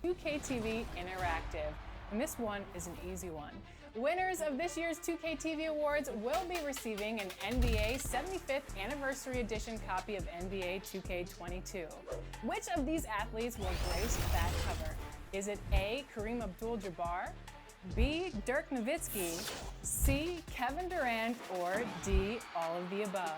2K TV Interactive, and this one is an easy one. Winners of this year's 2K TV Awards will be receiving an NBA 75th Anniversary Edition copy of NBA 2K22. Which of these athletes will grace that cover? Is it A, Kareem Abdul-Jabbar, B, Dirk Nowitzki, C, Kevin Durant, or D, all of the above?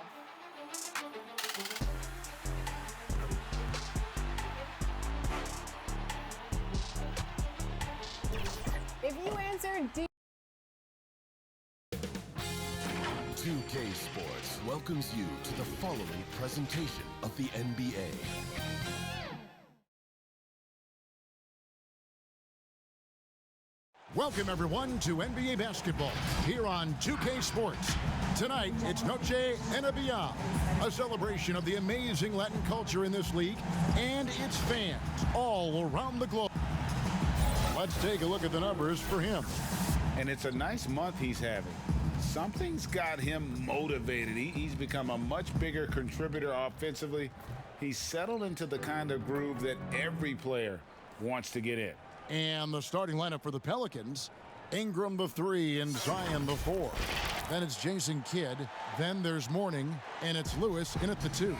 If you answer D. 2K Sports welcomes you to the following presentation of the NBA. Welcome, everyone, to NBA basketball here on 2K Sports. Tonight, it's Noche NBA, a celebration of the amazing Latin culture in this league and its fans all around the globe. Let's take a look at the numbers for him. And it's a nice month he's having. Something's got him motivated. He's become a much bigger contributor offensively. He's settled into the kind of groove that every player wants to get in. And the starting lineup for the Pelicans, Ingram the 3 and Zion the 4. Then it's Jason Kidd. Then there's Mourning, and it's Lewis in at the 2.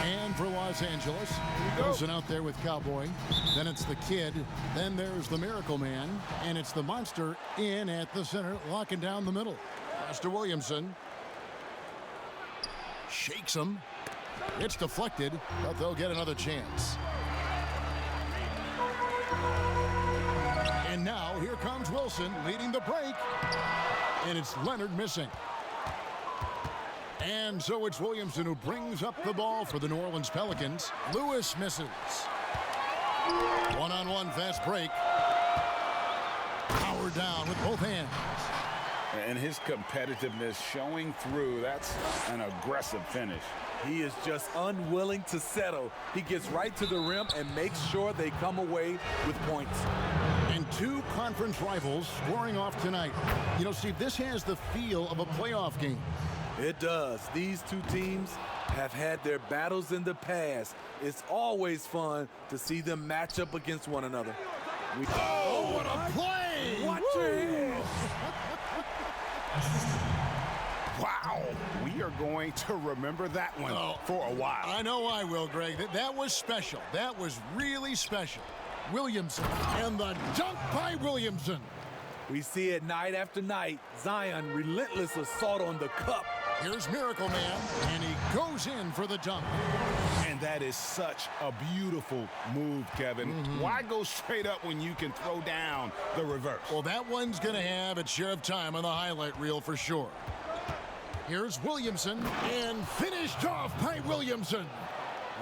And for Los Angeles, Williamson out there with Cowboy. Then it's the Kid. Then there's the Miracle Man, and it's the Monster in at the center, locking down the middle. Mr. Williamson shakes him. It's deflected, but they'll get another chance. And now here comes Wilson leading the break. And it's Leonard missing. And so it's Williamson who brings up the ball for the New Orleans Pelicans. Lewis misses. One-on-one fast break. Powered down with both hands. And his competitiveness showing through. That's an aggressive finish. He is just unwilling to settle. He gets right to the rim and makes sure they come away with points. And two conference rivals scoring off tonight. You know, Steve, this has the feel of a playoff game. It does. These two teams have had their battles in the past. It's always fun to see them match up against one another. Oh, what a play! Watch your hands. Wow, we are going to remember that one for a while. I know I will, Greg. That was special. That was really special. Williamson and the dunk by Williamson. We see it night after night. Zion, relentless assault on the cup. Here's Miracle Man, and he goes in for the dunk. And that is such a beautiful move, Kevin. Why go straight up when you can throw down the reverse? Well, that one's going to have its share of time on the highlight reel for sure. Here's Williamson, and finished off by Williamson.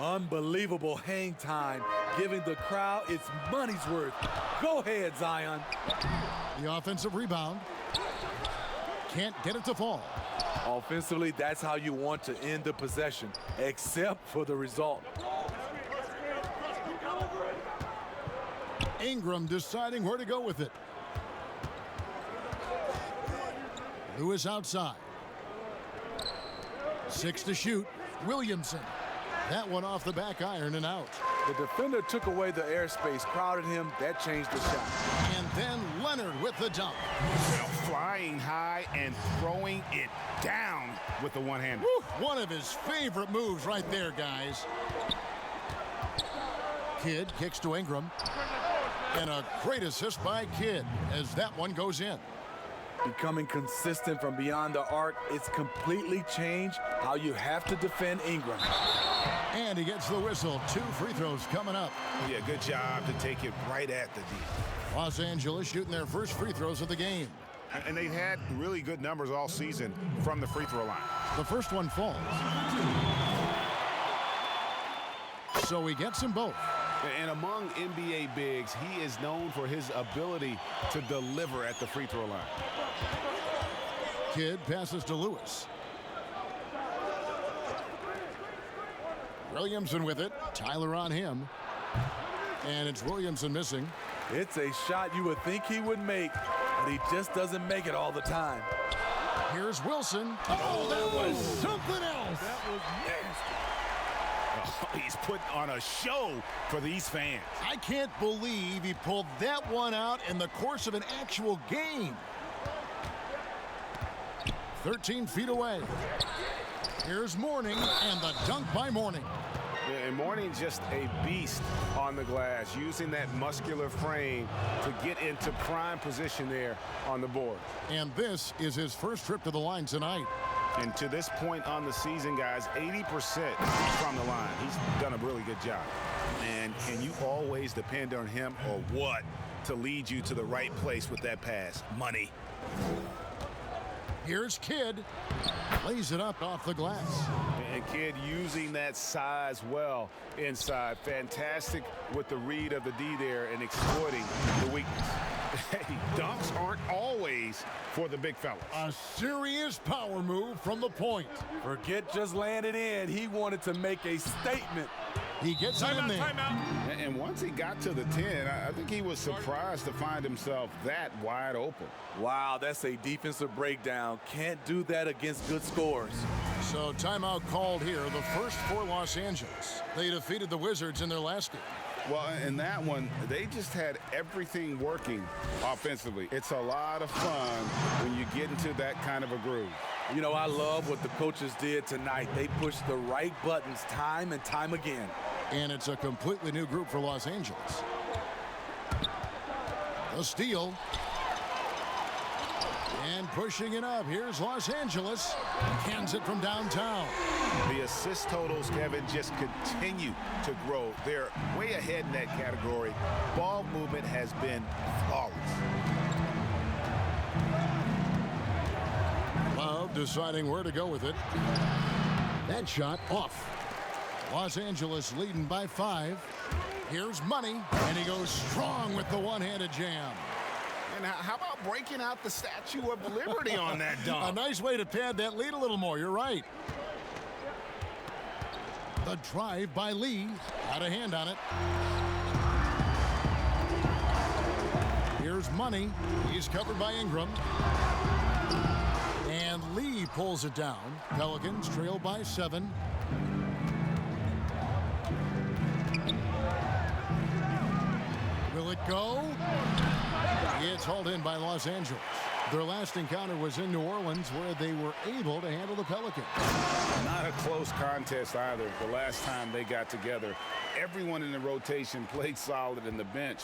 Unbelievable hang time, giving the crowd its money's worth. Go ahead, Zion. The offensive rebound. Can't get it to fall. Offensively, that's how you want to end the possession, except for the result. Ingram deciding where to go with it. Lewis outside. 6 to shoot. Williamson. That one off the back iron and out. The defender took away the airspace, crowded him. That changed the shot. And then Leonard with the dunk. Well, flying high and throwing it down with the one-hander. One of his favorite moves right there, guys. Kidd kicks to Ingram. And a great assist by Kidd as that one goes in. Becoming consistent from beyond the arc, it's completely changed how you have to defend Ingram. And he gets the whistle. 2 free throws coming up. Yeah, good job to take it right at the D. Los Angeles shooting their first free throws of the game. And they've had really good numbers all season from the free throw line. The first one falls. So he gets them both. And among NBA bigs, he is known for his ability to deliver at the free throw line. Kidd passes to Lewis. Williamson with it. Tyler on him. And it's Williamson missing. It's a shot you would think he would make, but he just doesn't make it all the time. Here's Wilson. Oh, that was something else. That was nasty. He's putting on a show for these fans. I can't believe he pulled that one out in the course of an actual game. 13 feet away. Here's Mourning, and the dunk by Mourning. Yeah, and Mourning's just a beast on the glass, using that muscular frame to get into prime position there on the board. And this is his first trip to the line tonight. And to this point on the season, guys, 80% from the line. He's done a really good job. And can you always depend on him or what to lead you to the right place with that pass? Money. Here's Kidd. Lays it up off the glass. And Kidd using that size well inside. Fantastic with the read of the D there and exploiting the weakness. Hey, dunks aren't always for the big fellas. A serious power move from the point. Forget just laying it in. He wanted to make a statement. He gets it in there. Timeout. And once he got to the 10, I think he was surprised to find himself that wide open. Wow, that's a defensive breakdown. Can't do that against good scores. So timeout called here, the first for Los Angeles. They defeated the Wizards in their last game. Well, in that one, they just had everything working offensively. It's a lot of fun when you get into that kind of a groove. You know, I love what the coaches did tonight. They pushed the right buttons time and time again. And it's a completely new group for Los Angeles. The steal. And pushing it up. Here's Los Angeles. Cans it from downtown. The assist totals, Kevin, just continue to grow. They're way ahead in that category. Ball movement has been flawless. Love deciding where to go with it. That shot off. Los Angeles leading by 5. Here's Money, and he goes strong with the one-handed jam. And how about breaking out the Statue of Liberty on that dunk? A nice way to pad that lead a little more. You're right. The drive by Lee. Got a hand on it. Here's Money. He's covered by Ingram. And Lee pulls it down. Pelicans trail by 7. Will it go? It's hauled in by Los Angeles. Their last encounter was in New Orleans, where they were able to handle the Pelicans. Not a close contest either. The last time they got together, everyone in the rotation played solid, and the bench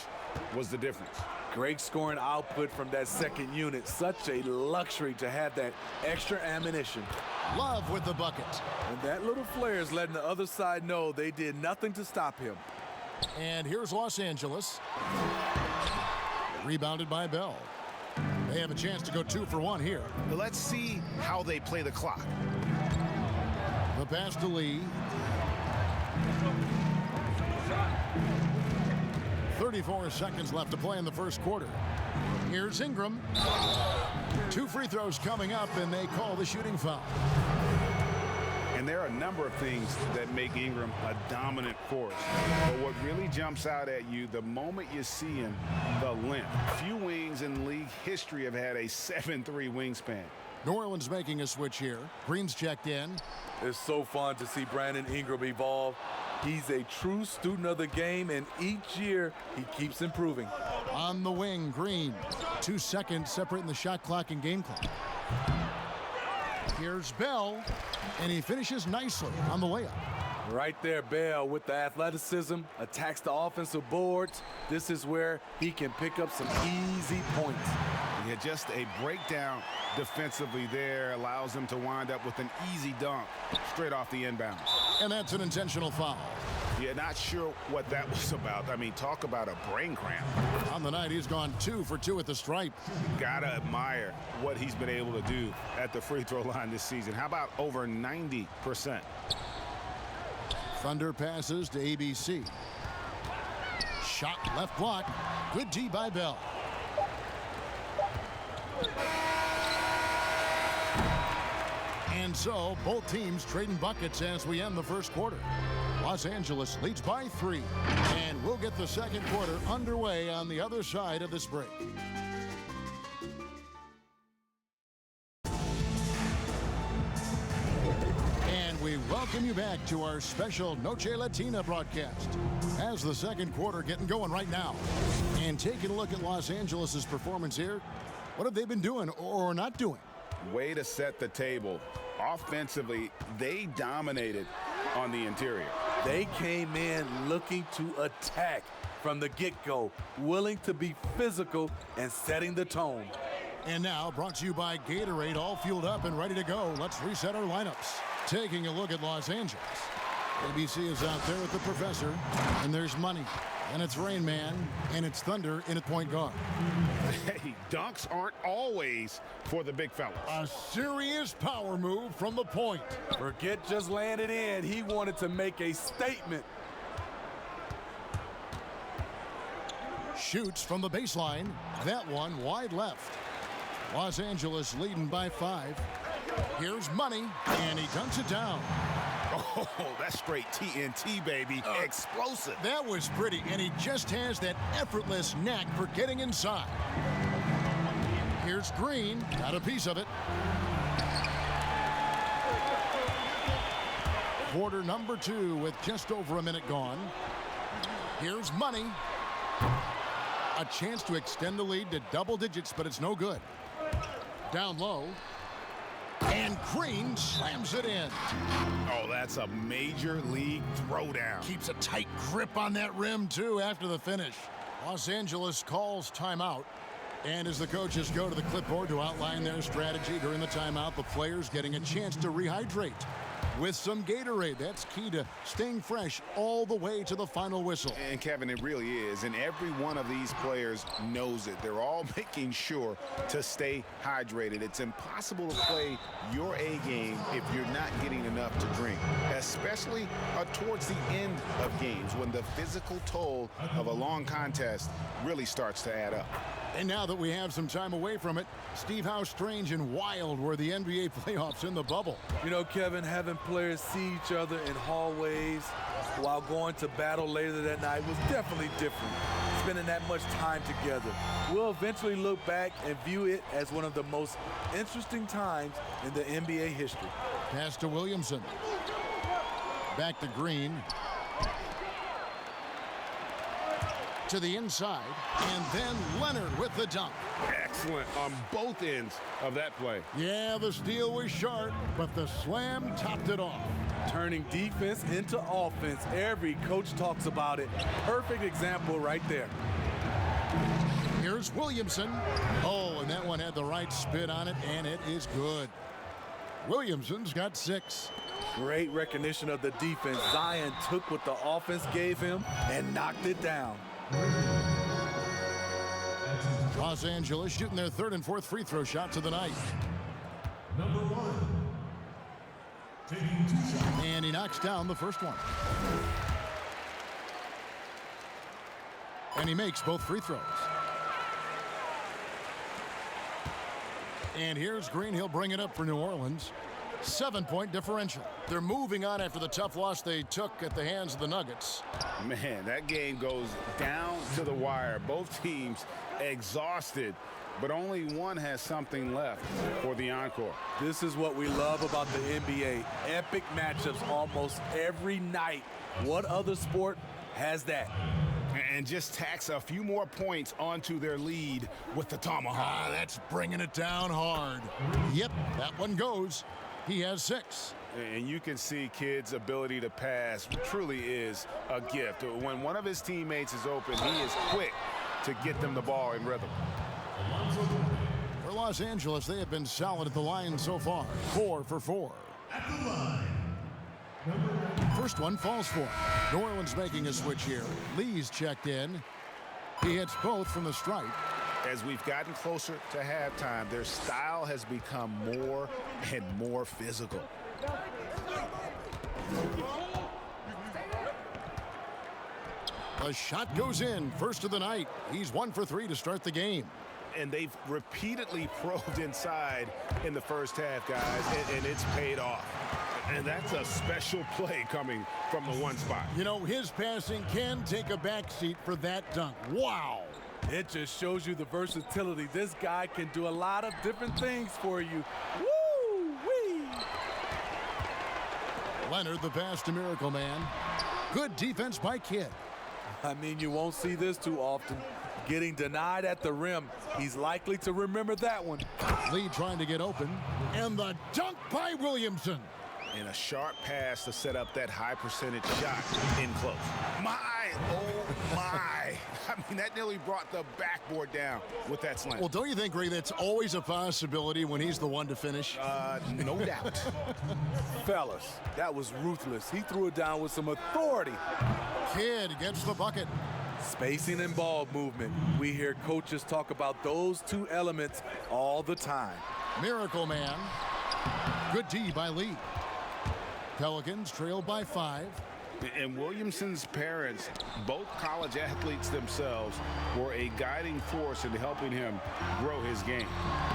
was the difference. Great scoring output from that second unit. Such a luxury to have that extra ammunition. Love with the bucket. And that little flare is letting the other side know they did nothing to stop him. And here's Los Angeles. Rebounded by Bell. They have a chance to go 2 for 1 here. Let's see how they play the clock. The pass to Lee. 34 seconds left to play in the first quarter. Here's Ingram. 2 free throws coming up, and they call the shooting foul. And there are a number of things that make Ingram a dominant force. But what really jumps out at you the moment you see him, the length. Few wings in league history have had a 7'3" wingspan. New Orleans making a switch here. Green's checked in. It's so fun to see Brandon Ingram evolve. He's a true student of the game, and each year he keeps improving. On the wing, Green. 2 seconds separating the shot clock and game clock. Here's Bell, and he finishes nicely on the layup. Right there, Bell with the athleticism, attacks the offensive boards. This is where he can pick up some easy points. Yeah, just a breakdown defensively there allows him to wind up with an easy dunk straight off the inbound. And that's an intentional foul. Yeah, not sure what that was about. I mean, talk about a brain cramp. On the night, he's gone 2 for 2 at the stripe. Gotta admire what he's been able to do at the free throw line this season. How about over 90%? Thunder passes to ABC. Shot left block. Good D by Bell. And so both teams trading buckets as we end the first quarter. Los Angeles leads by 3, and we'll get the second quarter underway on the other side of this break. And we welcome welcome you back to our special Noche Latina broadcast. As the second quarter getting going right now. And taking a look at Los Angeles' performance here, what have they been doing or not doing? Way to set the table. Offensively, they dominated on the interior. They came in looking to attack from the get-go, willing to be physical and setting the tone. And now, brought to you by Gatorade, all fueled up and ready to go. Let's reset our lineups. Taking a look at Los Angeles. ABC is out there with the professor, and there's Money, and it's Rain Man, and it's Thunder in at point guard. Hey, dunks aren't always for the big fellas. A serious power move from the point. Forget just laying it in. He wanted to make a statement. Shoots from the baseline. That one wide left. Los Angeles leading by 5. Here's Money, and he dunks it down. Oh, that's straight TNT, baby. Explosive. That was pretty, and he just has that effortless knack for getting inside. Here's Green, got a piece of it. Quarter number 2 with just over a minute gone. Here's Money. A chance to extend the lead to double digits, but it's no good. Down low. And Green slams it in. Oh, that's a major league throwdown. Keeps a tight grip on that rim, too, after the finish. Los Angeles calls timeout. And as the coaches go to the clipboard to outline their strategy during the timeout, the players getting a chance to rehydrate with some Gatorade. That's key to staying fresh all the way to the final whistle. And Kevin, it really is. And every one of these players knows it. They're all making sure to stay hydrated. It's impossible to play your A game if you're not getting enough to drink, especially towards the end of games when the physical toll of a long contest really starts to add up. And now that we have some time away from it, Steve, how strange and wild were the NBA playoffs in the bubble? You know, Kevin, having players see each other in hallways while going to battle later that night was definitely different. Spending that much time together. We'll eventually look back and view it as one of the most interesting times in the NBA history. Pass to Williamson. Back to Green. To the inside, and then Leonard with the dunk. Excellent on both ends of that play. Yeah, the steal was short, but the slam topped it off. Turning defense into offense. Every coach talks about it. Perfect example right there. Here's Williamson. Oh, and that one had the right spin on it, and it is good. Williamson's got 6. Great recognition of the defense. Zion took what the offense gave him and knocked it down. Los Angeles shooting their 3rd and 4th free throw shots of the night. Number 1. Taking 2 shots. And he knocks down the first one. And he makes both free throws. And here's Green. He'll bring it up for New Orleans. 7-point differential. They're moving on after the tough loss they took at the hands of the Nuggets. Man, that game goes down to the wire. Both teams exhausted, but only one has something left for the encore. This is what we love about the NBA. Epic matchups almost every night. What other sport has that? And just tacks a few more points onto their lead with the tomahawk. That's bringing it down hard. Yep, that one goes. He has 6. And you can see Kidd's ability to pass truly is a gift. When one of his teammates is open, he is quick to get them the ball in rhythm. For Los Angeles, they have been solid at the line so far. 4 for 4. At the line. First one falls for him. New Orleans making a switch here. Lee's checked in. He hits both from the stripe. As we've gotten closer to halftime, their style has become more and more physical. The shot goes in. First of the night. He's 1 for 3 to start the game. And they've repeatedly probed inside in the first half, guys, and it's paid off. And that's a special play coming from the one spot. You know, his passing can take a backseat for that dunk. Wow. It just shows you the versatility. This guy can do a lot of different things for you. Woo-wee! Leonard, the pass to Miracle Man. Good defense by Kidd. I mean, you won't see this too often. Getting denied at the rim. He's likely to remember that one. Lee trying to get open. And the dunk by Williamson. And a sharp pass to set up that high percentage shot in close. Oh my. I mean, that nearly brought the backboard down with that slam. Well, don't you think, Ray, that's always a possibility when he's the one to finish? No doubt. Fellas, that was ruthless. He threw it down with some authority. Kidd gets the bucket. Spacing and ball movement. We hear coaches talk about those two elements all the time. Miracle Man. Good D by Lee. Pelicans trail by 5. And Williamson's parents, both college athletes themselves, were a guiding force in helping him grow his game.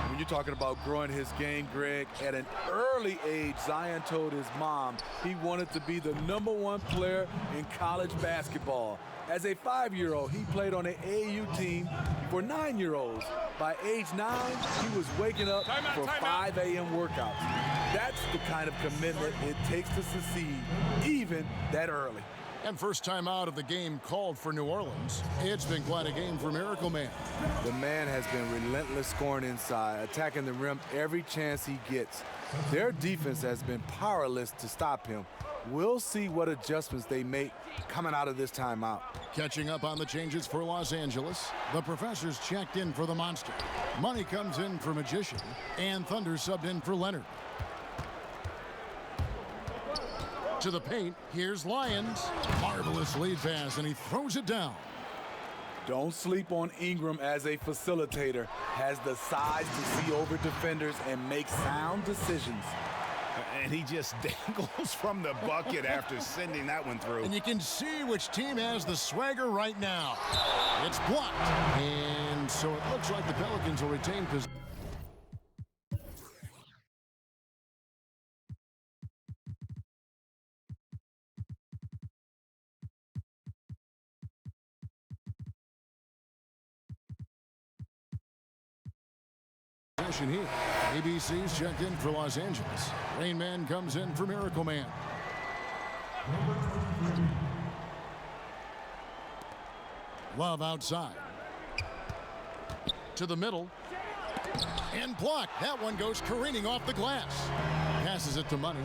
When you're talking about growing his game, Greg, at an early age, Zion told his mom he wanted to be the #1 player in college basketball. As a 5-year-old, he played on an AAU team for 9-year-olds. By age 9, he was waking up for 5 a.m. workouts. That's the kind of commitment it takes to succeed, even that early. And first time out of the game called for New Orleans. It's been quite a game for Miracle Man. The man has been relentless scoring inside, attacking the rim every chance he gets. Their defense has been powerless to stop him. We'll see what adjustments they make coming out of this timeout. Catching up on the changes for Los Angeles, the professor's checked in for the Monster. Money comes in for Magician, and Thunder subbed in for Leonard. To the paint, here's Lyons. Marvelous lead pass, and he throws it down. Don't sleep on Ingram as a facilitator. Has the size to see over defenders and make sound decisions. And he just dangles from the bucket after sending that one through. And you can see which team has the swagger right now. It's blocked. And so it looks like the Pelicans will retain possession. Here. ABC's checked in for Los Angeles. Rain Man comes in for Miracle Man. Love outside. To the middle. And blocked. That one goes careening off the glass. Passes it to Money.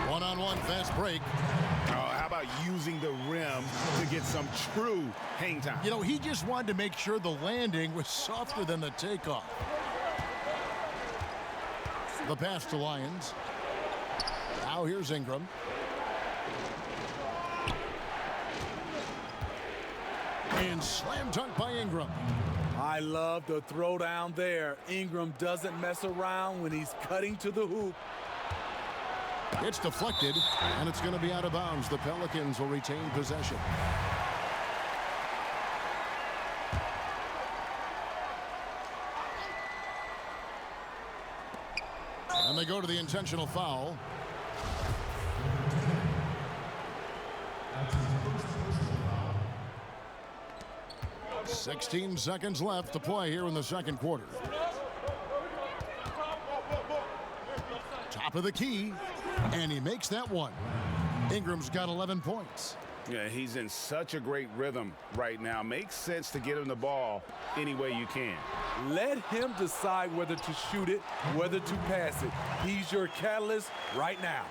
One-on-one fast break. Oh, how about using the rim to get some true hang time? You know, he just wanted to make sure the landing was softer than the takeoff. The pass to Lyons. Now here's Ingram. And slam dunk by Ingram. I love the throwdown there. Ingram doesn't mess around when he's cutting to the hoop. It's deflected, and it's going to be out of bounds. The Pelicans will retain possession. And they go to the intentional foul. – 16 seconds left to play here in the second quarter. Top of the key, and he makes that one. Ingram's got 11 points. Yeah, he's in such a great rhythm right now. Makes sense to get him the ball any way you can. Let him decide whether to shoot it, whether to pass it. He's your catalyst right now.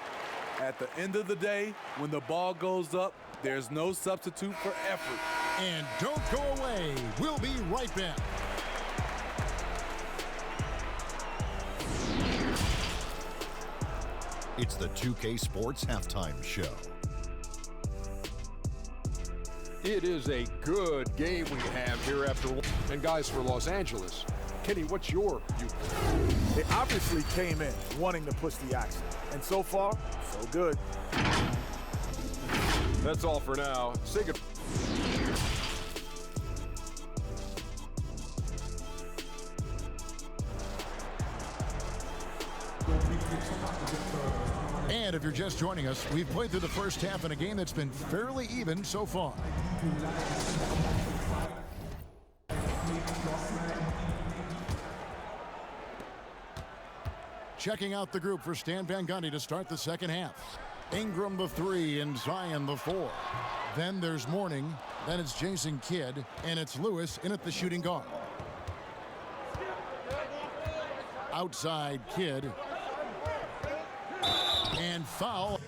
At the end of the day, when the ball goes up, there's no substitute for effort. And don't go away. We'll be right back. It's the 2K Sports Halftime Show. It is a good game we have here after. And guys, for Los Angeles, Kenny, what's your view? They obviously came in wanting to push the action. And so far, so good. That's all for now. Say good. And if you're just joining us, we've played through the first half in a game that's been fairly even so far. Checking out the group for Stan Van Gundy to start the second half. Ingram the 3 and Zion the 4. Then there's Mourning. Then it's Jason Kidd. And it's Lewis in at the shooting guard. Outside Kidd. And foul.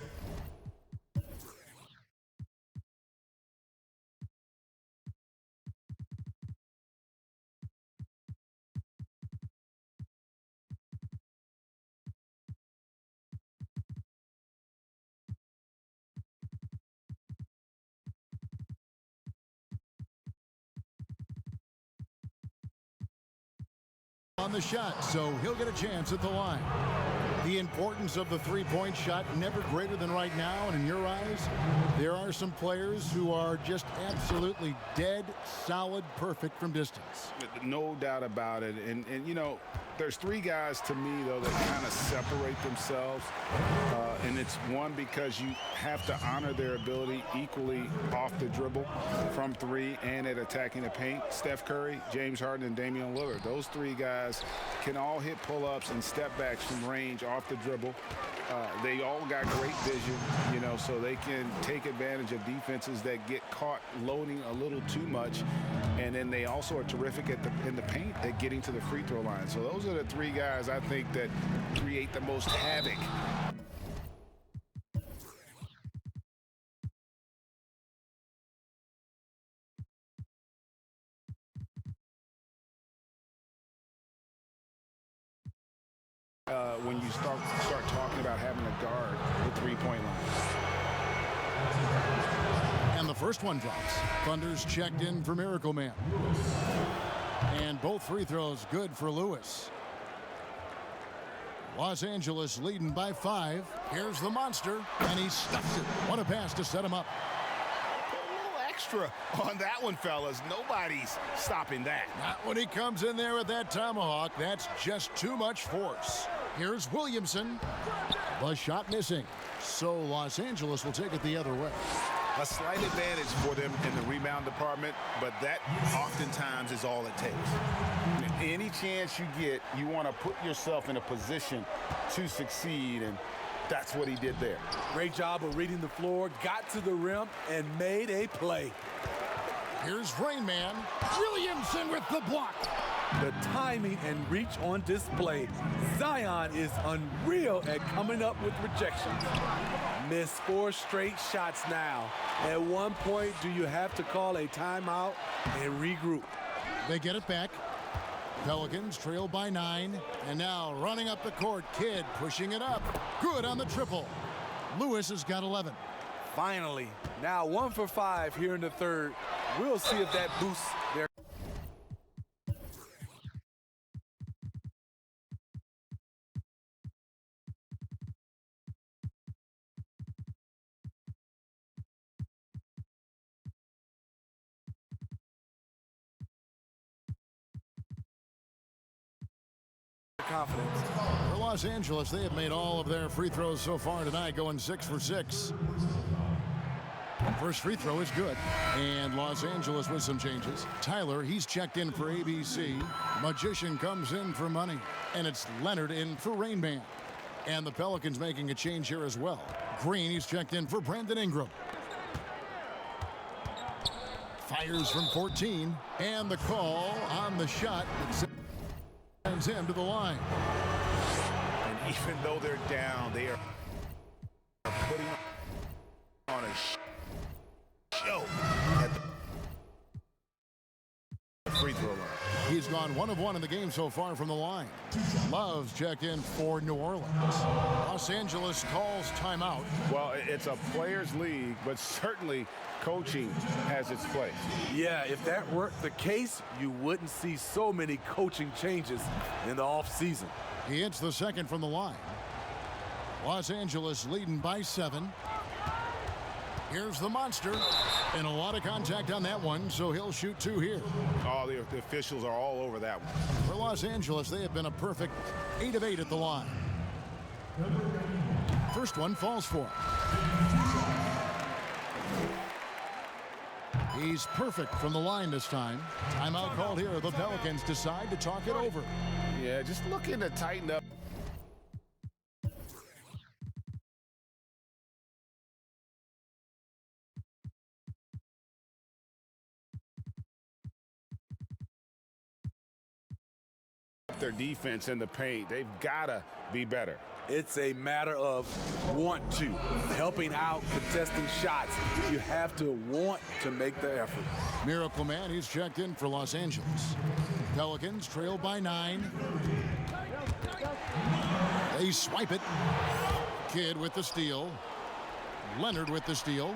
On the shot, so he'll get a chance at the line. The importance of the three-point shot never greater than right now, and in your eyes, there are some players who are just absolutely dead, solid, perfect from distance. No doubt about it. And you know, there's three guys to me, though, that kind of separate themselves. And it's one, because you have to honor their ability equally off the dribble from three and at attacking the paint. Steph Curry, James Harden, and Damian Lillard. Those three guys can all hit pull-ups and step backs from range off the dribble. They all got great vision, you know, so they can take advantage of defenses that get caught loading a little too much. And then they also are terrific in the paint at getting to the free throw line. So those are the three guys I think that create the most havoc. When you start talking about having a guard the three-point line. And the first one drops. Thunder's checked in for Miracle Man. And both free throws good for Lewis. Los Angeles leading by 5. Here's the monster, and he stuffs it. What a pass to set him up. Extra on that one, fellas. Nobody's stopping that. Not when he comes in there with that tomahawk. That's just too much force. Here's Williamson. The shot missing. So Los Angeles will take it the other way. A slight advantage for them in the rebound department, but that oftentimes is all it takes. Any chance you get, you want to put yourself in a position to succeed, and that's what he did there. Great job of reading the floor, got to the rim, and made a play. Here's Rain Man. Williamson with the block. The timing and reach on display. Zion is unreal at coming up with rejections. Missed 4 straight shots now. At one point, do you have to call a timeout and regroup? They get it back. Pelicans trail by 9. And now running up the court, Kidd pushing it up. Good on the triple. Lewis has got 11. Finally, now 1 for 5 here in the third. We'll see if that boosts their... confidence. For Los Angeles, they have made all of their free throws so far tonight, going 6 for 6. First free throw is good. And Los Angeles with some changes. Tyler, he's checked in for ABC. Magician comes in for Money. And it's Leonard in for Rain Man. And the Pelicans making a change here as well. Green, he's checked in for Brandon Ingram. Fires from 14. And the call on the shot sends him to the line. And even though they're down, they are putting on a show at the free throw line. He's gone 1 of 1 in the game so far from the line. Love's checked in for New Orleans. Los Angeles calls timeout. Well, it's a players' league, but certainly coaching has its place. Yeah, if that weren't the case, you wouldn't see so many coaching changes in the offseason. He hits the second from the line. Los Angeles leading by 7. Here's the monster. And a lot of contact on that one, so he'll shoot 2 here. Oh, the officials are all over that one. For Los Angeles, they have been a perfect 8 of 8 at the line. First one falls for him. He's perfect from the line this time. Timeout called here. The Pelicans decide to talk it over. Yeah, just looking to tighten up. their defense in the paint. They've got to be better. It's a matter of want to, helping out, contesting shots. You have to want to make the effort. Miracle Man, he's checked in for Los Angeles. Pelicans trail by 9. They swipe it. Kidd with the steal. Leonard with the steal.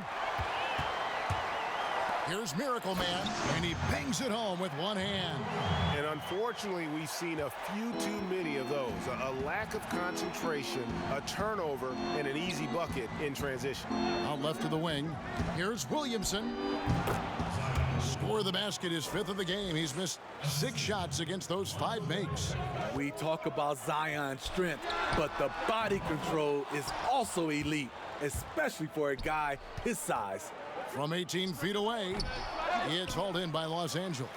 Here's Miracle Man, and he bangs it home with one hand. And unfortunately, we've seen a few too many of those. A lack of concentration, a turnover, and an easy bucket in transition. Out left to the wing. Here's Williamson. Score the basket, his 5th of the game. He's missed 6 shots against those 5 makes. We talk about Zion's strength, but the body control is also elite, especially for a guy his size. From 18 feet away, it's hauled in by Los Angeles.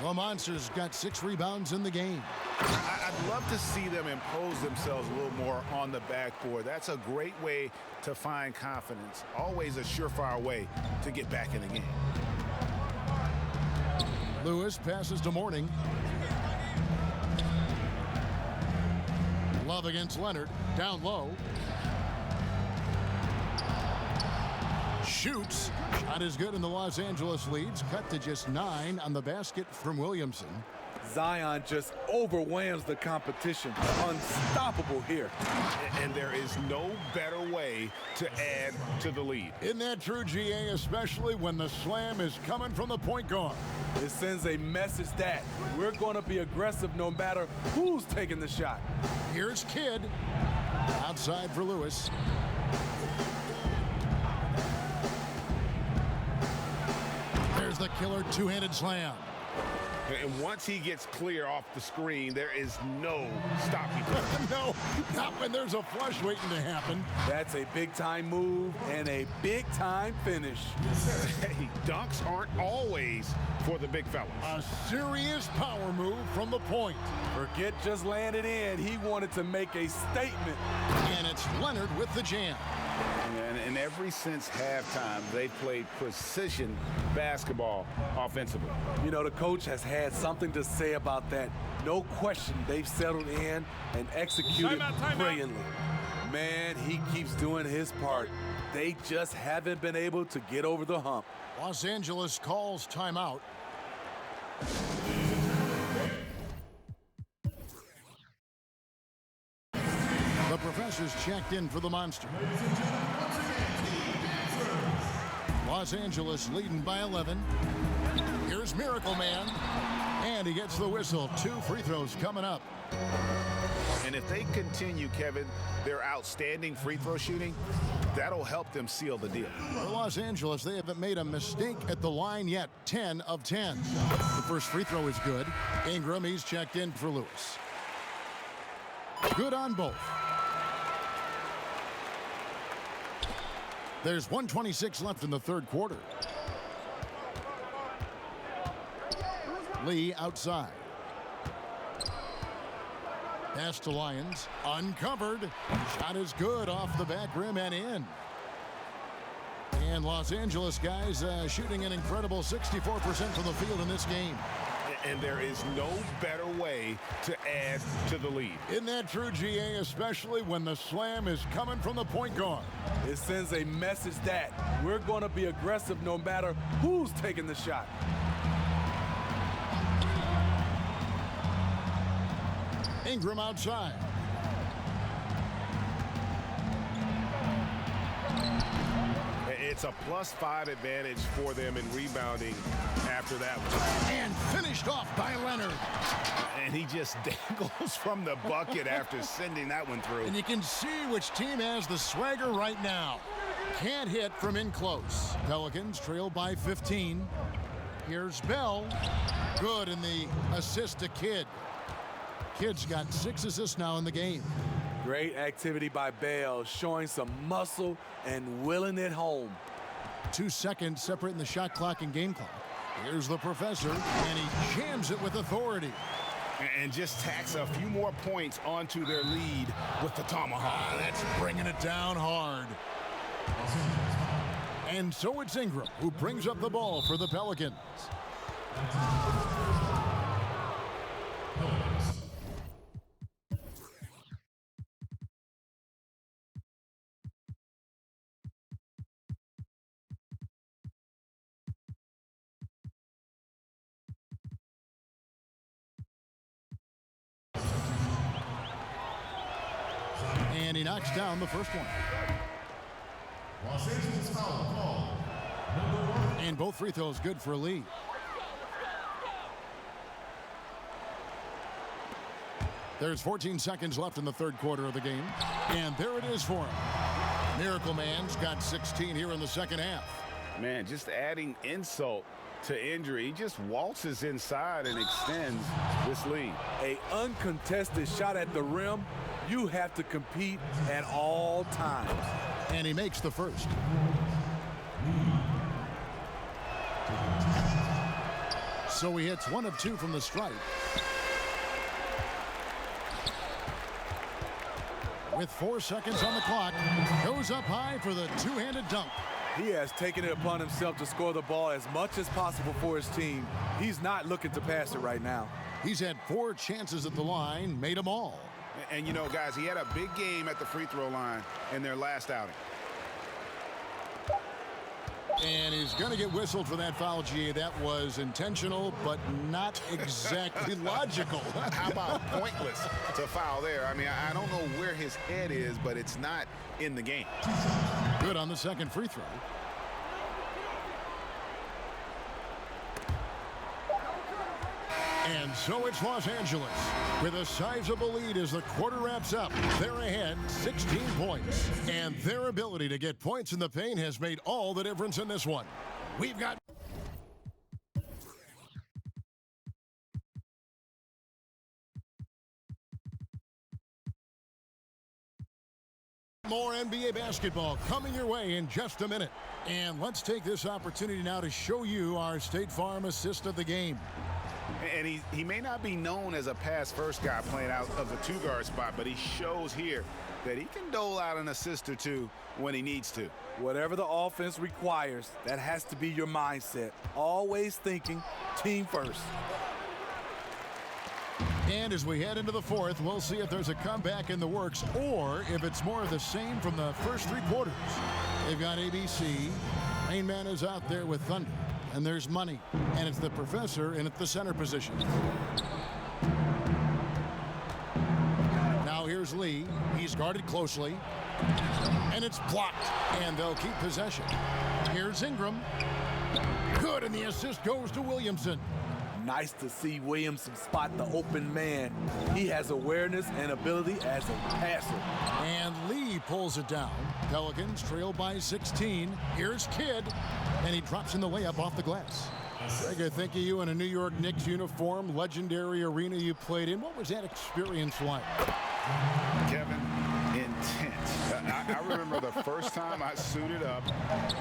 The Monsters got 6 rebounds in the game. I'd love to see them impose themselves a little more on the backboard. That's a great way to find confidence. Always a surefire way to get back in the game. Lewis passes to Mourning. Love against Leonard. Down low. Shoots. Shot is good, and the Los Angeles leads. Cut to just 9 on the basket from Williamson. Zion just overwhelms the competition. Unstoppable here. And there is no better way to add to the lead. Isn't that true, GA, especially when the slam is coming from the point guard? It sends a message that we're going to be aggressive no matter who's taking the shot. Here's Kidd. Outside for Lewis. There's the killer two-handed slam. And once he gets clear off the screen, there is no stopping him. No, not when there's a flush waiting to happen. That's a big-time move and a big-time finish. Hey, dunks aren't always for the big fellas. A serious power move from the point. Forget just landed in. He wanted to make a statement. And it's Leonard with the jam. And ever since halftime, they've played precision basketball offensively. You know, the coach has had something to say about that. No question, they've settled in and executed brilliantly. Man, he keeps doing his part. They just haven't been able to get over the hump. Los Angeles calls timeout. The professor's checked in for the Monster. Los Angeles leading by 11. Here's Miracle Man. And he gets the whistle. 2 free throws coming up. And if they continue, Kevin, their outstanding free throw shooting, that'll help them seal the deal. For Los Angeles, they haven't made a mistake at the line yet. 10 of 10. The first free throw is good. Ingram, he's checked in for Lewis. Good on both. There's 1:26 left in the third quarter. Lee outside. Pass to Lyons. Uncovered. Shot is good off the back rim and in. And Los Angeles guys shooting an incredible 64% from the field in this game. And there is no better way to add to the lead. Isn't that true, GA, especially when the slam is coming from the point guard? It sends a message that we're going to be aggressive no matter who's taking the shot. Ingram outside. It's a +5 advantage for them in rebounding after that one. And finished off by Leonard. And he just dangles from the bucket after sending that one through. And you can see which team has the swagger right now. Can't hit from in close. Pelicans trail by 15. Here's Bell. Good in the assist to Kidd. Kidd's got 6 assists now in the game. Great activity by Bell, showing some muscle and willing it home. 2 seconds separating the shot clock and game clock. Here's the professor, and he jams it with authority. And just tacks a few more points onto their lead with the tomahawk. That's bringing it down hard. And so it's Ingram who brings up the ball for the Pelicans. And he knocks down the first one. Los Angeles foul call. Number 1. And both free throws good for Lee. There's 14 seconds left in the third quarter of the game. And there it is for him. Miracle Man's got 16 here in the second half. Man, just adding insult to injury. He just waltzes inside and extends this lead. A uncontested shot at the rim, you have to compete at all times. And he makes the first. So he hits 1 of 2 from the stripe. With 4 seconds on the clock, goes up high for the two-handed dunk. He has taken it upon himself to score the ball as much as possible for his team. He's not looking to pass it right now. He's had 4 chances at the line, made them all. And you know, guys, he had a big game at the free throw line in their last outing. And he's going to get whistled for that foul, G. That was intentional, but not exactly logical. How about pointless to foul there? I mean, I don't know where his head is, but it's not in the game. Good on the second free throw. And so it's Los Angeles with a sizable lead as the quarter wraps up. They're ahead 16 points. And their ability to get points in the paint has made all the difference in this one. We've got more NBA basketball coming your way in just a minute. And let's take this opportunity now to show you our State Farm assist of the game. And he may not be known as a pass-first guy playing out of the two-guard spot, but he shows here that he can dole out an assist or two when he needs to. Whatever the offense requires, that has to be your mindset. Always thinking team first. And as we head into the fourth, we'll see if there's a comeback in the works or if it's more of the same from the first 3 quarters. They've got ABC. Main man is out there with Thunder. And there's Money. And it's the professor in at the center position. Now here's Lee. He's guarded closely. And it's blocked. And they'll keep possession. Here's Ingram. Good, and the assist goes to Williamson. Nice to see Williamson spot the open man. He has awareness and ability as a passer. And Lee pulls it down. Pelicans trail by 16. Here's Kidd. And he drops in the layup off the glass. Greg, I think of you in a New York Knicks uniform, legendary arena you played in. What was that experience like? Kevin, intense. I remember the first time I suited up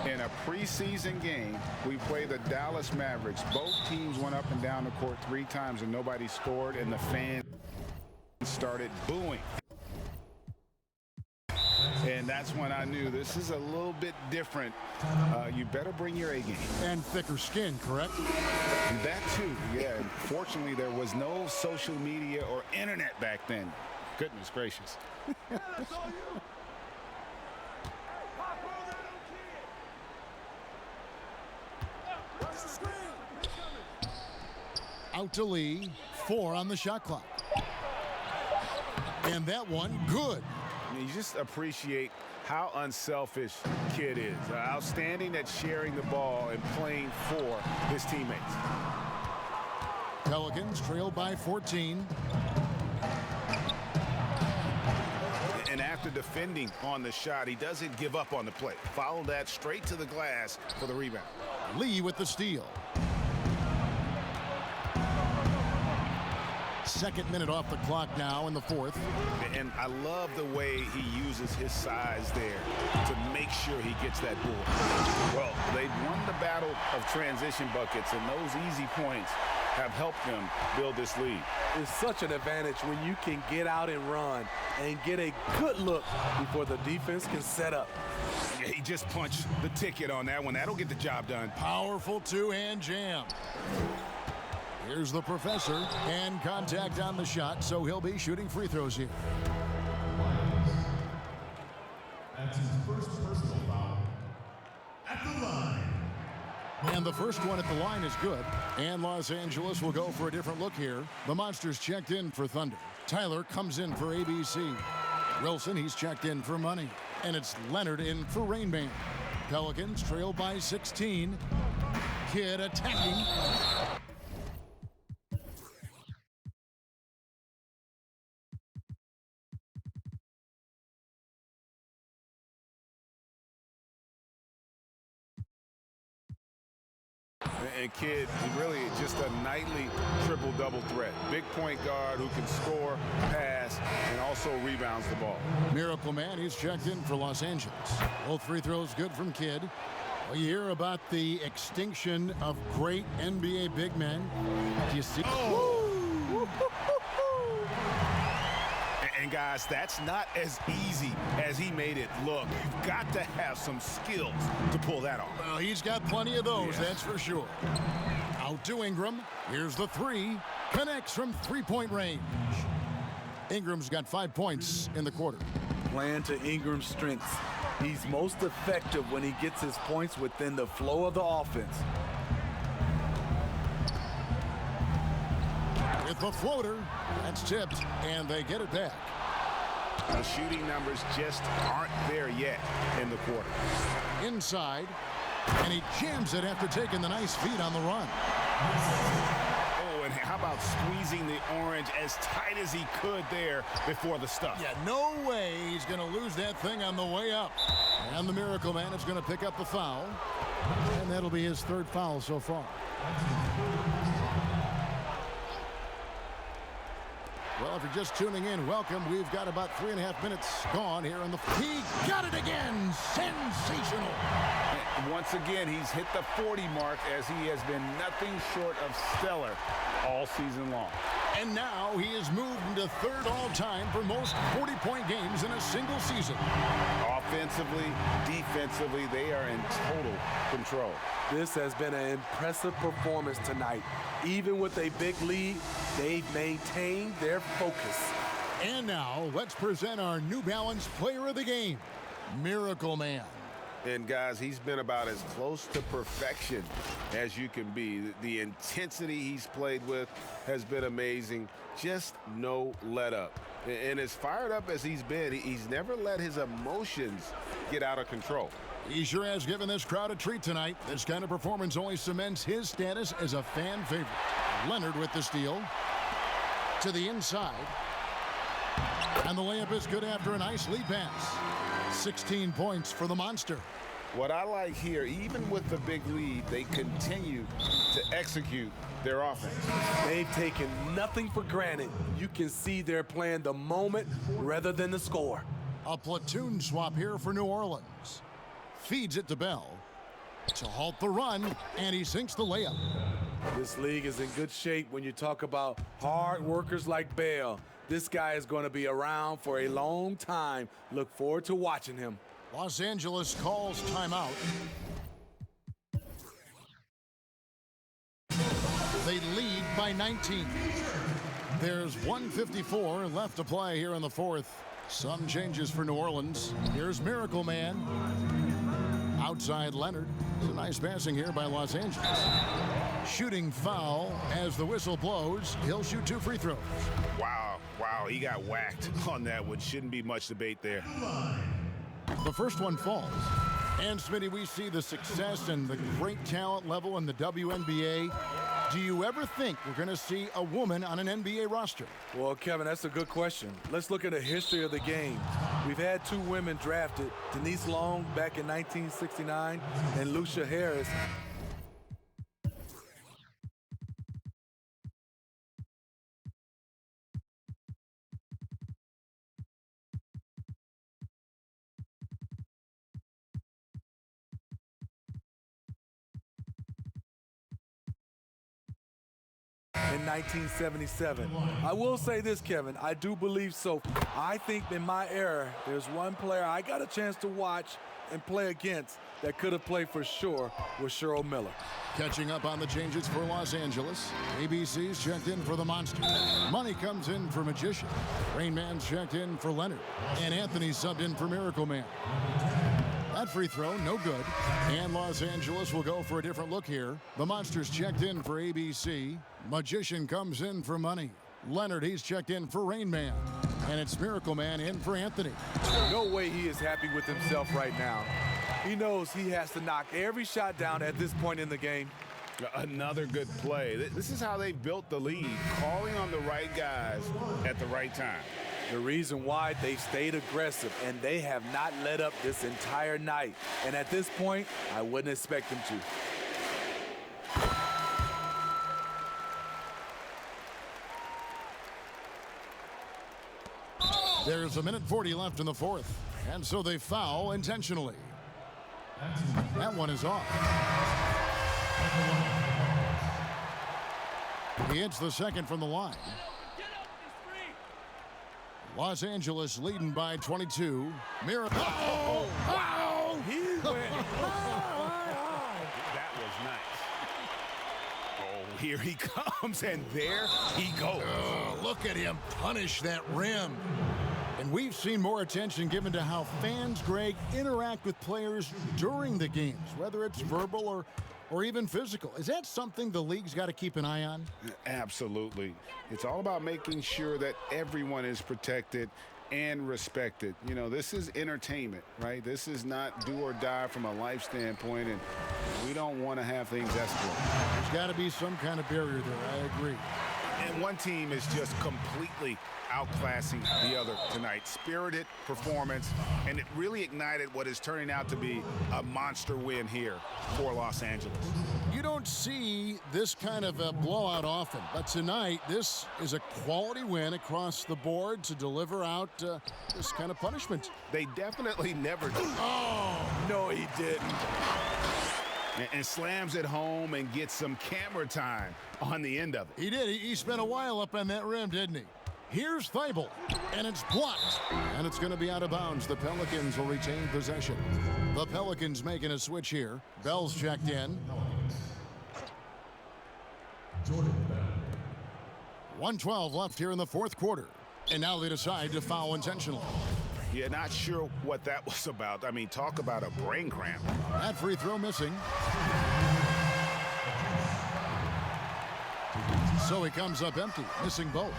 in a preseason game. We played the Dallas Mavericks. Both teams went up and down the court 3 times and nobody scored, and the fans started booing. And that's when I knew this is a little bit different. You better bring your A game. And thicker skin, correct? And that too, yeah. And fortunately, there was no social media or internet back then. Goodness gracious. Out to Lee. 4 on the shot clock. And that one, good. You just appreciate how unselfish Kidd is. Outstanding at sharing the ball and playing for his teammates. Pelicans trail by 14. And after defending on the shot, he doesn't give up on the play. Follow that straight to the glass for the rebound. Lee with the steal. Second minute off the clock now in the fourth. And I love the way he uses his size there to make sure he gets that ball. Well, they've won the battle of transition buckets, and those easy points have helped them build this lead. It's such an advantage when you can get out and run and get a good look before the defense can set up. Yeah, he just punched the ticket on that one. That'll get the job done. Powerful two-hand jam. Here's the professor, and contact on the shot, so he'll be shooting free throws here. That's his first personal foul. At the line. And the first one at the line is good. And Los Angeles will go for a different look here. The Monsters checked in for Thunder. Tyler comes in for ABC. Wilson, he's checked in for Money. And it's Leonard in for Rain Man. Pelicans trail by 16. Kidd attacking. And Kidd, really just a nightly triple-double threat. Big point guard who can score, pass, and also rebounds the ball. Miracle Man, he's checked in for Los Angeles. Both free throws good from Kidd. Well, you hear about the extinction of great NBA big men. Do you see? And guys, that's not as easy as he made it look. You've got to have some skills to pull that off. Well, he's got plenty of those, that's for sure. Out to Ingram. Here's the three. Connects from three-point range. Ingram's got 5 points in the quarter. Playing to Ingram's strengths. He's most effective when he gets his points within the flow of the offense. With the floater, that's tipped, and they get it back. The shooting numbers just aren't there yet in the quarter. Inside, and he jams it after taking the nice feed on the run. Oh, and how about squeezing the orange as tight as he could there before the stuff? Yeah, no way he's going to lose that thing on the way up. And the Miracle Man is going to pick up the foul, and that'll be his third foul so far. Well, if you're just tuning in, welcome. We've got about 3.5 minutes gone here in the... He got it again! Sensational! Once again, he's hit the 40 mark as he has been nothing short of stellar all season long. And now he has moved into third all-time for most 40-point games in a single season. Offensively, defensively, they are in total control. This has been an impressive performance tonight. Even with a big lead, they've maintained their focus. And now, let's present our New Balance Player of the Game, Miracle Man. And guys, he's been about as close to perfection as you can be. The intensity he's played with has been amazing. Just no let up. And as fired up as he's been, he's never let his emotions get out of control. He sure has given this crowd a treat tonight. This kind of performance only cements his status as a fan favorite. Leonard with the steal. To the inside. And the layup is good after a nice lead pass. 16 points for the Monster. What I like here, even with the big lead, they continue to execute their offense. They've taken nothing for granted. You can see they're playing the moment rather than the score. A platoon swap here for New Orleans. Feeds it to Bell to halt the run, and he sinks the layup. This league is in good shape when you talk about hard workers like Bell. This guy is going to be around for a long time. Look forward to watching him. Los Angeles calls timeout. They lead by 19. There's 1:54 left to play here in the fourth. Some changes for New Orleans. Here's Miracle Man. Outside Leonard. It's a nice passing here by Los Angeles. Shooting foul as the whistle blows. He'll shoot 2 free throws. Wow, he got whacked on that one. Shouldn't be much debate there. The first one falls. And Smitty, we see the success and the great talent level in the WNBA. Do you ever think we're going to see a woman on an NBA roster? Well, Kevin, that's a good question. Let's look at the history of the game. We've had 2 women drafted, Denise Long back in 1969 and Lucia Harris. In 1977. I will say this, Kevin, I do believe so. I think in my era, there's one player I got a chance to watch and play against that could have played for sure with Cheryl Miller. Catching up on the changes for Los Angeles. ABC's checked in for the Monster. Money comes in for Magician. Rain Man's checked in for Leonard. And Anthony's subbed in for Miracle Man. That free throw, no good. And Los Angeles will go for a different look here. The Monster's checked in for ABC. Magician comes in for Money. Leonard, he's checked in for Rain Man. And it's Miracle Man in for Anthony. No way he is happy with himself right now. He knows he has to knock every shot down at this point in the game. Another good play. This is how they built the lead, calling on the right guys at the right time. The reason why they stayed aggressive, and they have not let up this entire night. And at this point, I wouldn't expect them to. There's 1:40 left in the fourth, and so they foul intentionally. That one is off. He hits the second from the line. Los Angeles leading by 22. Miracle. Oh, wow! He went. That was nice. Oh, here he comes, and there he goes. Look at him punish that rim. And we've seen more attention given to how fans, Greg, interact with players during the games, whether it's verbal or even physical. Is that something the league's got to keep an eye on? Absolutely. It's all about making sure that everyone is protected and respected. You know, this is entertainment, right? This is not do or die from a life standpoint, and we don't want to have things escalate. There's got to be some kind of barrier there. I agree. And one team is just completely outclassing the other tonight. Spirited performance, and it really ignited what is turning out to be a monster win here for Los Angeles. You don't see this kind of a blowout often, but tonight this is a quality win across the board to deliver out this kind of punishment. They definitely never did. Oh, No, he didn't. And slams it home and gets some camera time on the end of it. he did. He spent a while up on that rim, didn't he? Here's Thibault, and it's blocked. And it's going to be out of bounds. The Pelicans will retain possession. The Pelicans making a switch here. Bell's checked in. 1:12 left here in the fourth quarter. And now they decide to foul intentionally. Yeah, not sure what that was about. I mean, talk about a brain cramp. That free throw missing. So he comes up empty, missing both.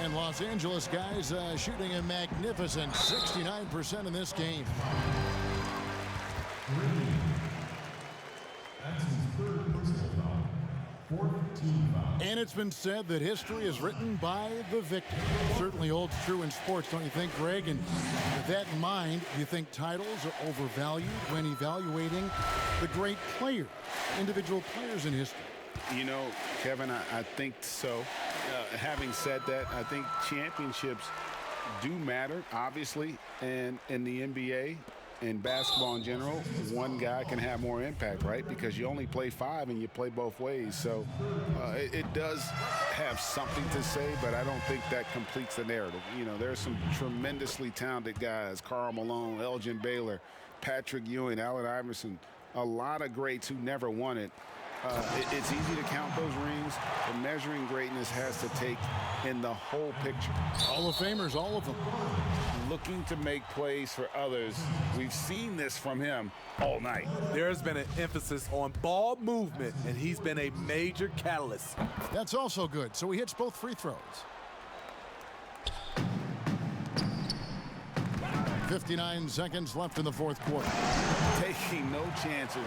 And Los Angeles guys shooting a magnificent 69% in this game. That's his third personal foul. Fourth team foul. And it's been said that history is written by the victor. Certainly holds true in sports, don't you think, Greg? And with that in mind, do you think titles are overvalued when evaluating the great players, individual players in history? You know, Kevin, I think so. Having said that, I think championships do matter, obviously, and in the NBA and basketball in general, one guy can have more impact, right? Because you only play 5 and you play both ways. So it does have something to say, but I don't think that completes the narrative. You know, there's some tremendously talented guys, Karl Malone, Elgin Baylor, Patrick Ewing, Allen Iverson, a lot of greats who never won it. It's easy to count those rings, but measuring greatness has to take in the whole picture. Hall of Famers, all of them. Looking to make plays for others. We've seen this from him all night. There's been an emphasis on ball movement, and he's been a major catalyst. That's also good. So he hits both free throws. 59 seconds left in the fourth quarter. Taking no chances.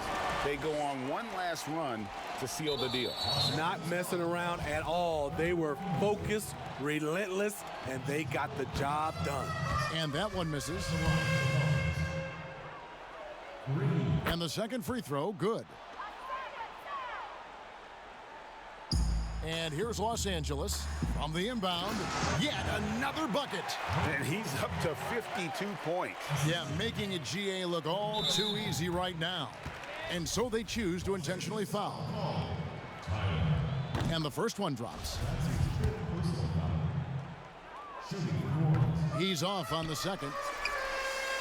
They go on one last run to seal the deal. Not messing around at all. They were focused, relentless, and they got the job done. And that one misses. And the second free throw, good. And here's Los Angeles from the inbound. Yet another bucket. And he's up to 52 points. Yeah, making a GA look all too easy right now. And so they choose to intentionally foul. And the first one drops. He's off on the second.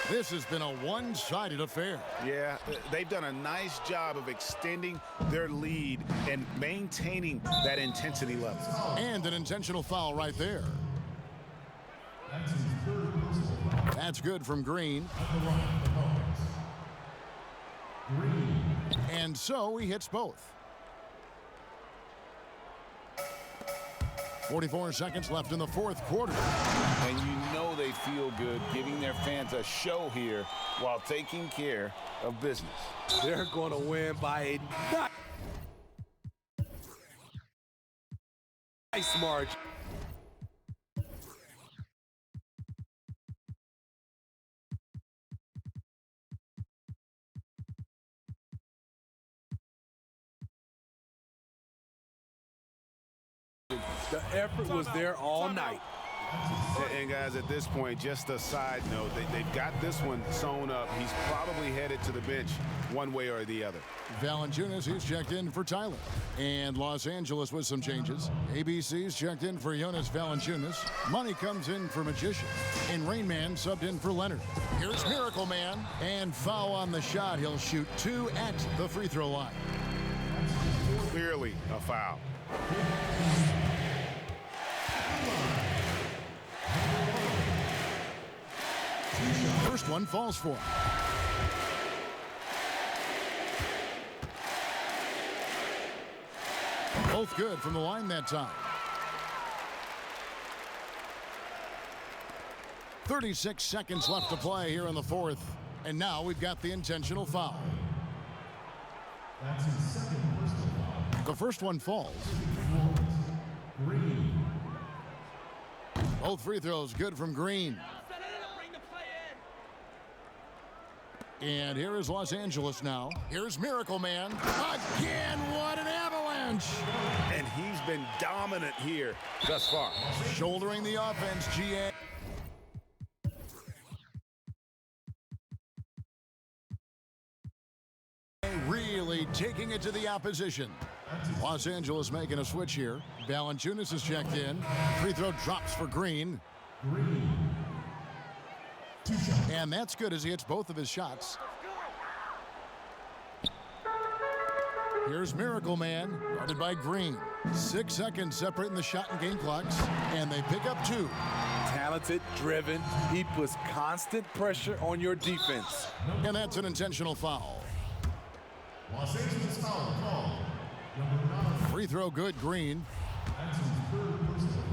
This has been a one-sided affair. Yeah, they've done a nice job of extending their lead and maintaining that intensity level. And an intentional foul right there. That's good from Green. And so he hits both. 44 seconds left in the fourth quarter. And you know they feel good giving their fans a show here while taking care of business. They're going to win by a nice margin. The effort was there all night. And guys, at this point, just a side note, they've got this one sewn up. He's probably headed to the bench one way or the other. Valanciunas, he's checked in for Tyler. And Los Angeles with some changes. ABC's checked in for Jonas Valanciunas. Money comes in for Magician. And Rain Man subbed in for Leonard. Here's Miracle Man. And foul on the shot. He'll shoot 2 at the free throw line. Clearly a foul. First one falls for him. Both good from the line that time. 36 seconds left to play here in the fourth. And now we've got the intentional foul. That's his second personal foul. The first one falls. Green. Both free throws good from Green. And here is Los Angeles now. Here's Miracle Man. Again, what an avalanche! And he's been dominant here thus far. Shouldering the offense, GA. Really taking it to the opposition. Los Angeles making a switch here. Valanciunas is checked in. Free throw drops for Green. Green. And that's good as he hits both of his shots. Here's Miracle Man, guarded by Green. 6 seconds separating the shot and game clocks, and they pick up 2. Talented, driven. He puts constant pressure on your defense. And that's an intentional foul. Los Angeles foul called. Number 9. Free throw good, Green. That's his third personal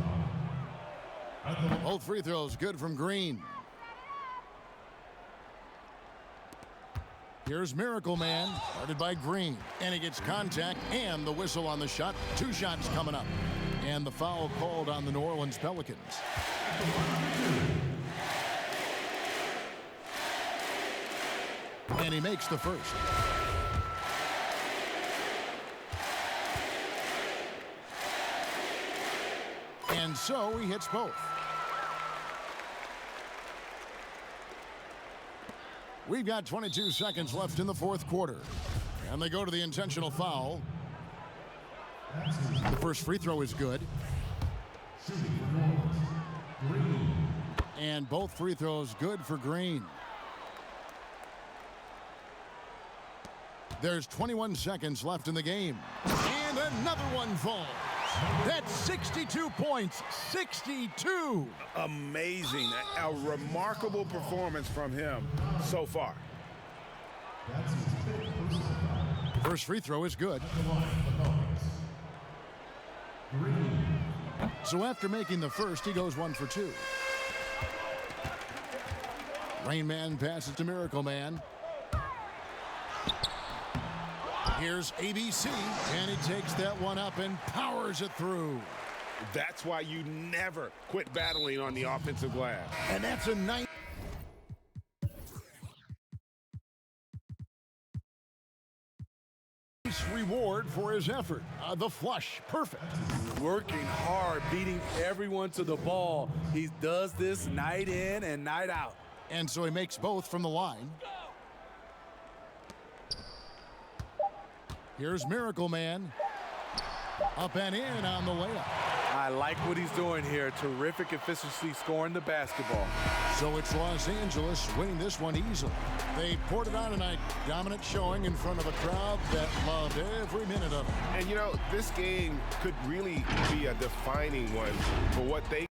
foul. Both free throws good from Green. Here's Miracle Man, guarded by Green. And he gets contact and the whistle on the shot. 2 shots coming up. And the foul called on the New Orleans Pelicans. And he makes the first. And so he hits both. We've got 22 seconds left in the fourth quarter. And they go to the intentional foul. The first free throw is good. And both free throws good for Green. There's 21 seconds left in the game. And another one falls. That's 62 points. 62. Amazing. A remarkable performance from him so far. That's his fifth personal foul. First free throw is good. Green. So after making the first, he goes 1 for 2. Rain Man passes to Miracle Man. Here's ABC, and he takes that one up and powers it through. That's why you never quit battling on the offensive glass. And that's a nice reward for his effort. The flush, perfect. Working hard, beating everyone to the ball. He does this night in and night out. And so he makes both from the line. Here's Miracle Man. Up and in on the layup. I like what he's doing here. Terrific efficiency scoring the basketball. So it's Los Angeles winning this one easily. They poured it on tonight. Dominant showing in front of a crowd that loved every minute of it. And you know, this game could really be a defining one for what they